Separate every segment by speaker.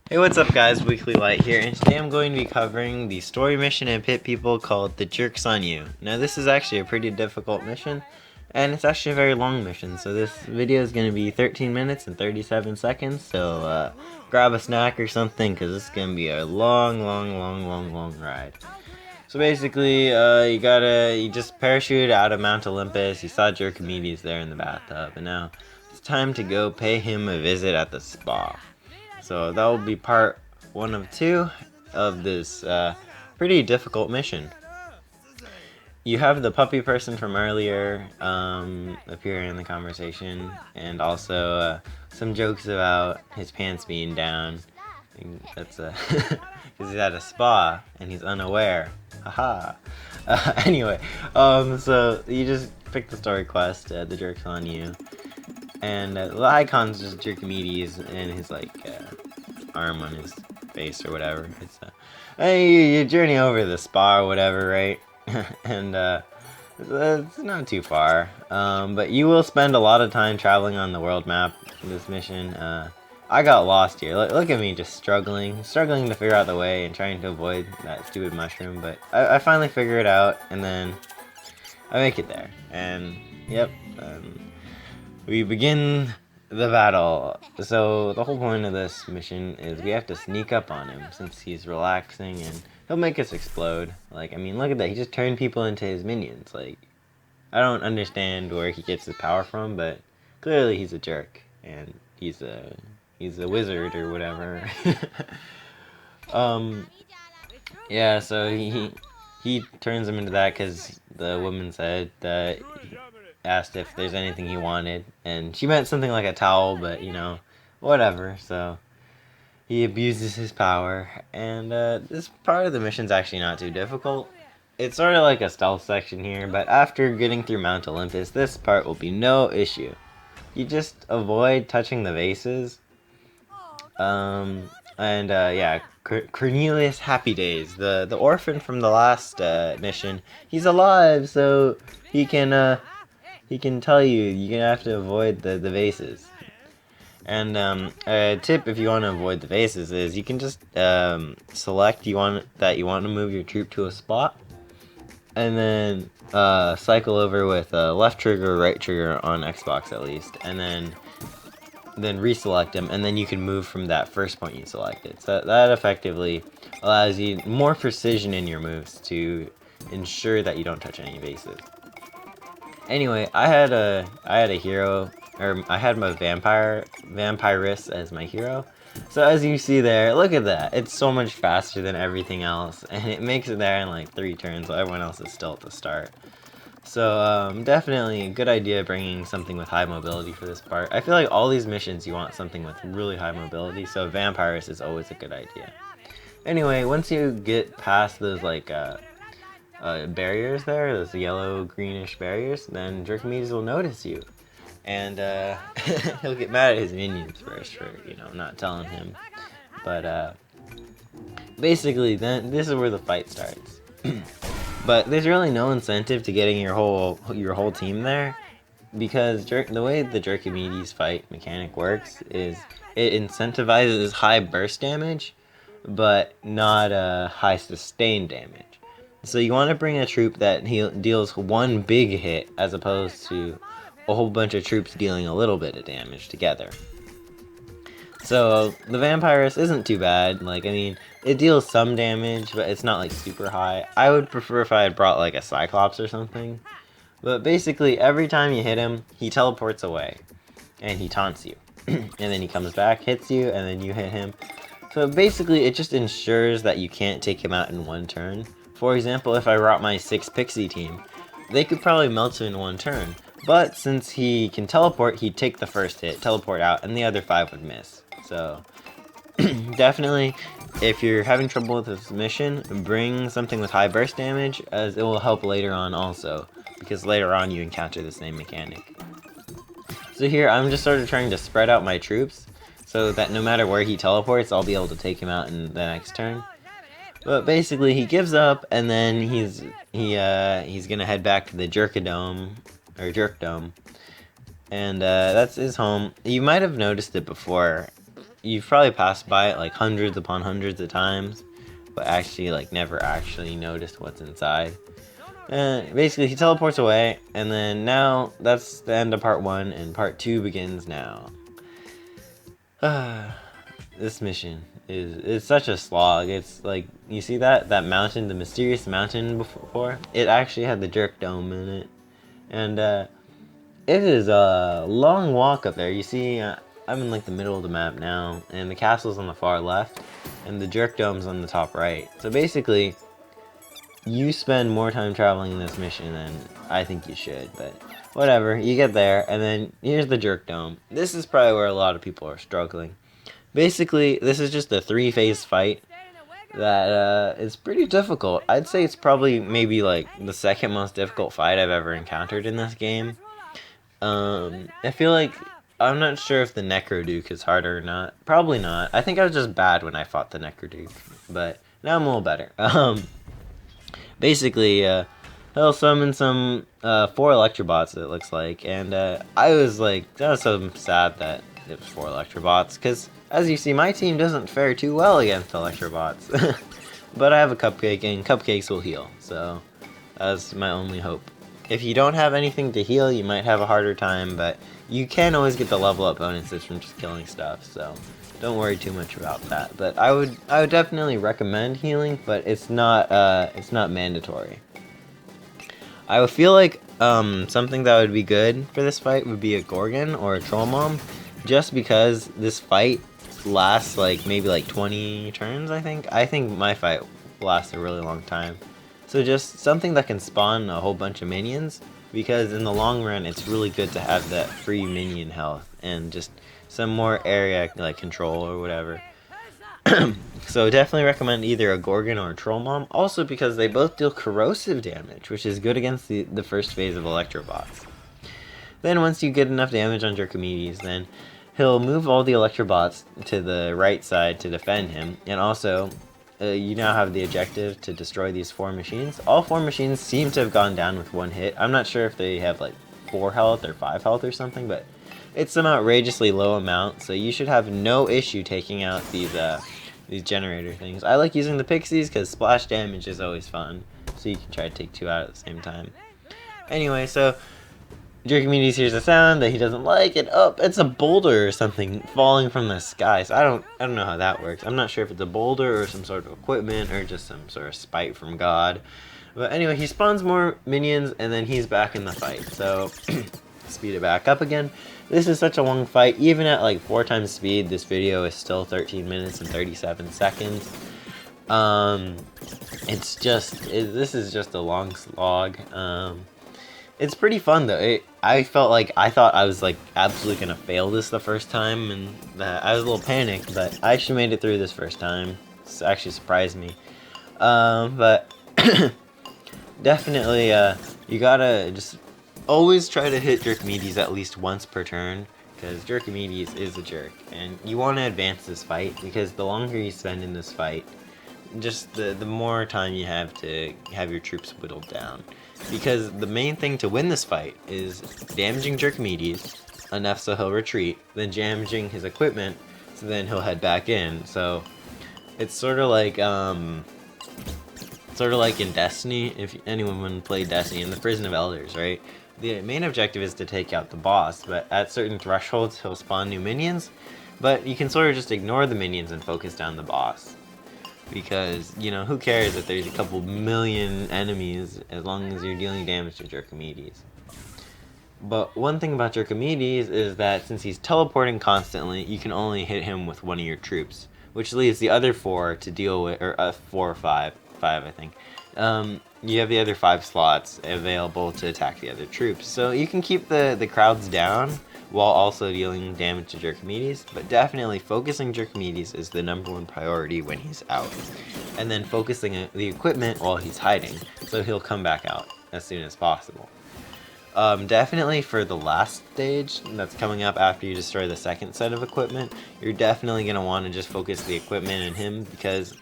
Speaker 1: Hey, what's up guys, Weekly Light here, and today I'm going to be covering the story mission in Pit People called The Jerks on You. Now this is actually a pretty difficult mission, and it's actually a very long mission, so this video is going to be 13 minutes and 37 seconds, so grab a snack or something, because this is going to be a long ride. So basically, you just parachute out of Mount Olympus, you saw Jerkimedes there in the bathtub, and now it's time to go pay him a visit at the spa. So that will be part 1 of 2 of this pretty difficult mission. You have the puppy person from earlier appearing in the conversation, and also some jokes about his pants being down. That's because he's at a spa and he's unaware. Haha. Anyway, so you just pick the story quest, The Jerks on You. And the icon's just Jerkimedes and his arm on his face or whatever. It's hey, you journey over the spa or whatever, right? And it's not too far. But you will spend a lot of time traveling on the world map in this mission. I got lost here. Look at me, just struggling to figure out the way and trying to avoid that stupid mushroom. But I finally figure it out, and then I make it there. And yep. We begin the battle. So the whole point of this mission is we have to sneak up on him since he's relaxing and he'll make us explode. Look at that. He just turned people into his minions. I don't understand where he gets his power from, but clearly he's a jerk and he's a wizard or whatever. Yeah, so he turns him into that because the woman said that asked if there's anything he wanted, and she meant something like a towel, but whatever. So he abuses his power, and this part of the mission's actually not too difficult. It's sort of like a stealth section here, but after getting through Mount Olympus, this part will be no issue. You just avoid touching the vases. Yeah, Cornelius Happy Days, the orphan from the last mission, he's alive, so he can tell you're gonna have to avoid the vases. And a tip if you want to avoid the vases is you can just select you want to move your troop to a spot, and then cycle over with left trigger or right trigger on Xbox at least, and then reselect them, and then you can move from that first point you selected. So that effectively allows you more precision in your moves to ensure that you don't touch any vases. Anyway, I had a hero, or I had my vampiress as my hero. So as you see there, look at that. It's so much faster than everything else, and it makes it there in like 3 turns while everyone else is still at the start. So definitely a good idea bringing something with high mobility for this part. I feel like all these missions you want something with really high mobility, so vampiress is always a good idea. Anyway, once you get past those barriers there, those yellow greenish barriers, then Jerkimedes will notice you, and he'll get mad at his minions first for not telling him. But basically, then this is where the fight starts. But there's really no incentive to getting your whole team there, because the way the Jerkimedes fight mechanic works is it incentivizes high burst damage, but not high sustained damage. So you want to bring a troop that deals one big hit as opposed to a whole bunch of troops dealing a little bit of damage together. So the vampiress isn't too bad. It deals some damage, but it's not super high. I would prefer if I had brought a Cyclops or something. But basically every time you hit him, he teleports away and he taunts you. And then he comes back, hits you, and then you hit him. So basically it just ensures that you can't take him out in one turn. For example, if I brought my 6 pixie team, they could probably melt him in one turn. But since he can teleport, he'd take the first hit, teleport out, and the other 5 would miss. So definitely, if you're having trouble with this mission, bring something with high burst damage, as it will help later on also, because later on you encounter the same mechanic. So here, I'm just sort of trying to spread out my troops, so that no matter where he teleports, I'll be able to take him out in the next turn. But basically, he gives up, and then he's gonna head back to the Jerkdome, and that's his home. You might have noticed it before. you've probably passed by it like hundreds upon hundreds of times, but actually like never actually noticed what's inside. And basically, he teleports away, and then now that's the end of part 1, and part 2 begins now. This mission is such a slog. It's like, you see that mountain, the mysterious mountain before? It actually had the Jerk Dome in it, and it is a long walk up there. You see, I'm in like the middle of the map now, and the castle's on the far left, and the Jerk Dome's on the top right. So basically, you spend more time traveling in this mission than I think you should, but whatever. You get there, and then here's the Jerk Dome. This is probably where a lot of people are struggling. Basically, this is just a 3-phase fight that is pretty difficult. I'd say it's probably maybe like the second most difficult fight I've ever encountered in this game. I feel like, I'm not sure if the Necroduke is harder or not. Probably not. I think I was just bad when I fought the Necroduke, but now I'm a little better. Basically, he'll summon some 4 Electrobots, it looks like, and I was so sad that it was 4 Electrobots, because as you see, my team doesn't fare too well against Electrobots. But I have a Cupcake, and Cupcakes will heal, so that's my only hope. If you don't have anything to heal, you might have a harder time, but you can always get the level up bonuses from just killing stuff, so don't worry too much about that. But I would definitely recommend healing, but it's not mandatory. I would feel like something that would be good for this fight would be a Gorgon or a Troll Mom, just because this fight lasts like maybe like 20 turns. I think my fight lasts a really long time. So just something that can spawn a whole bunch of minions, because in the long run it's really good to have that free minion health and just some more area like control or whatever. So definitely recommend either a Gorgon or a Troll Mom, also because they both deal corrosive damage, which is good against the first phase of Electrobots. Then once you get enough damage on Jerkomedes, then he'll move all the Electrobots to the right side to defend him, and also you now have the objective to destroy these 4 machines. All 4 machines seem to have gone down with 1 hit. I'm not sure if they have like 4 health or 5 health or something, but it's some outrageously low amount, so you should have no issue taking out these generator things. I like using the pixies because splash damage is always fun, so you can try to take 2 out at the same time. Anyway, so Jerkomedes hears a sound that he doesn't like, and it's a boulder or something falling from the sky. So I don't know how that works. I'm not sure if it's a boulder or some sort of equipment or just some sort of spite from God. But anyway, he spawns more minions, and then he's back in the fight. So speed it back up again. This is such a long fight. Even at like 4 times speed, this video is still 13 minutes and 37 seconds. This is just a long slog. It's pretty fun though. I thought I was like absolutely gonna fail this the first time, and I was a little panicked, but I actually made it through this first time. It's actually surprised me. But definitely, you gotta just always try to hit Jerkomedes at least once per turn, because Jerkomedes is a jerk, and you want to advance this fight, because the longer you spend in this fight, just the more time you have to have your troops whittled down. Because the main thing to win this fight is damaging Jerkomedes enough so he'll retreat, then damaging his equipment so then he'll head back in. So it's sort of like in Destiny, if anyone played Destiny, in the Prison of Elders, right? The main objective is to take out the boss, but at certain thresholds he'll spawn new minions, but you can sort of just ignore the minions and focus down the boss. Because, you know, who cares if there's a couple million enemies as long as you're dealing damage to Jerkomedes. But one thing about Jerkomedes is that since he's teleporting constantly, you can only hit him with one of your troops, which leaves the other 4 to deal with, or 4 or 5 I think. You have the other 5 slots available to attack the other troops. So you can keep the crowds down while also dealing damage to Jerkomedes, but definitely focusing Jerkomedes is the #1 priority when he's out. And then focusing the equipment while he's hiding, so he'll come back out as soon as possible. Definitely for the last stage that's coming up after you destroy the second set of equipment, you're definitely going to want to just focus the equipment and him, because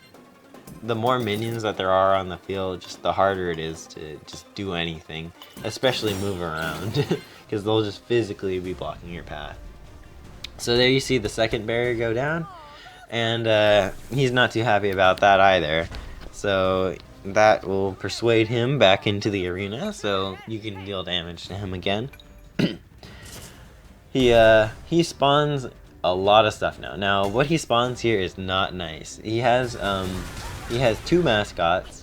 Speaker 1: the more minions that there are on the field, just the harder it is to just do anything, especially move around, because they'll just physically be blocking your path. So there you see the second barrier go down, and he's not too happy about that either. So that will persuade him back into the arena, so you can deal damage to him again. He spawns a lot of stuff now. Now what he spawns here is not nice. He has 2 mascots,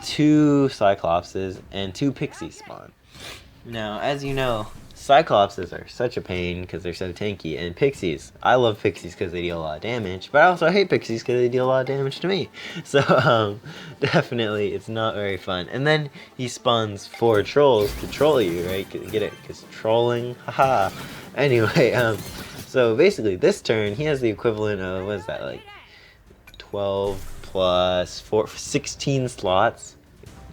Speaker 1: 2 Cyclopses, and 2 Pixies spawn. Now, as you know, Cyclopses are such a pain because they're so tanky, and Pixies, I love Pixies because they deal a lot of damage, but I also hate Pixies because they deal a lot of damage to me. So, definitely, it's not very fun. And then he spawns 4 trolls to troll you, right? Get it? Because trolling, haha. Anyway, so basically, this turn, he has the equivalent of, what is that, like, 12 plus 4, 16 slots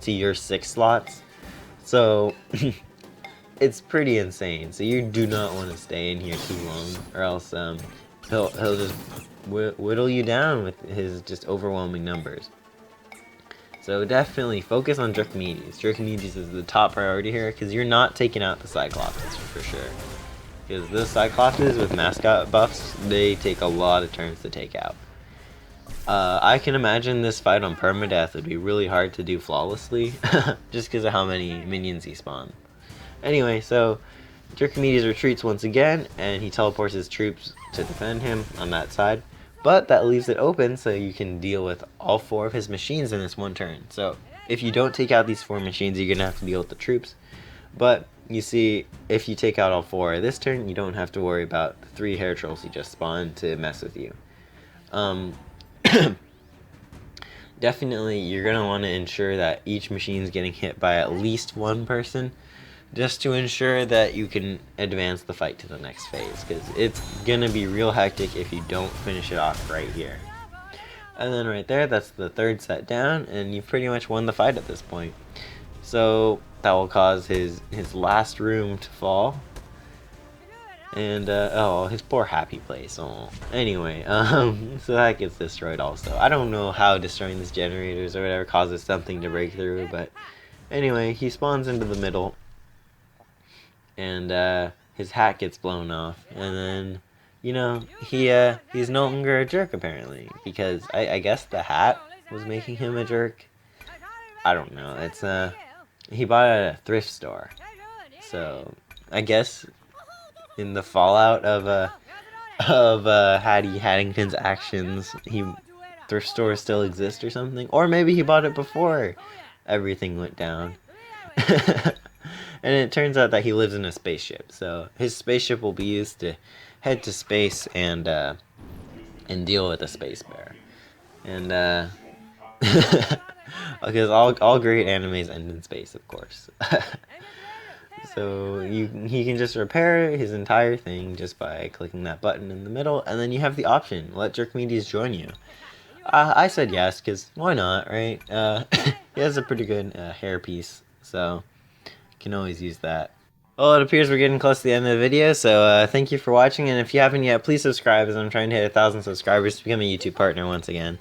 Speaker 1: to your 6 slots. So, it's pretty insane. So you do not want to stay in here too long, or else he'll just whittle you down with his just overwhelming numbers. So definitely focus on Draconides. Draconides is the top priority here because you're not taking out the Cyclopses for sure. Because the Cyclopses with mascot buffs, they take a lot of turns to take out. I can imagine this fight on permadeath would be really hard to do flawlessly, just because of how many minions he spawned. Anyway, so Draconides retreats once again, and he teleports his troops to defend him on that side. But that leaves it open so you can deal with all 4 of his machines in this one turn. So if you don't take out these 4 machines, you're going to have to deal with the troops. But you see, if you take out all 4 this turn, you don't have to worry about the 3 hair trolls he just spawned to mess with you. Definitely, you're going to want to ensure that each machine is getting hit by at least 1 person, just to ensure that you can advance the fight to the next phase, because it's going to be real hectic if you don't finish it off right here. And then right there, that's the 3rd set down, and you've pretty much won the fight at this point. So that will cause his last room to fall. And, oh, his poor happy place. Oh. Anyway, so that gets destroyed also. I don't know how destroying these generators or whatever causes something to break through, but anyway, he spawns into the middle. And, his hat gets blown off. And then, you know, he's no longer a jerk, apparently. Because I guess the hat was making him a jerk. I don't know. It's, he bought it at a thrift store. So, I guess in the fallout of Hattie Haddington's actions, thrift stores still exist or something. Or maybe he bought it before everything went down. And it turns out that he lives in a spaceship. So his spaceship will be used to head to space and deal with a space bear. And because all great animes end in space, of course. So he can just repair his entire thing just by clicking that button in the middle, and then you have the option, let Draconides join you. I said yes, because why not, right? He has a pretty good hair piece, so you can always use that. Well, it appears we're getting close to the end of the video, so thank you for watching, and if you haven't yet, please subscribe, as I'm trying to hit 1,000 subscribers to become a YouTube partner once again.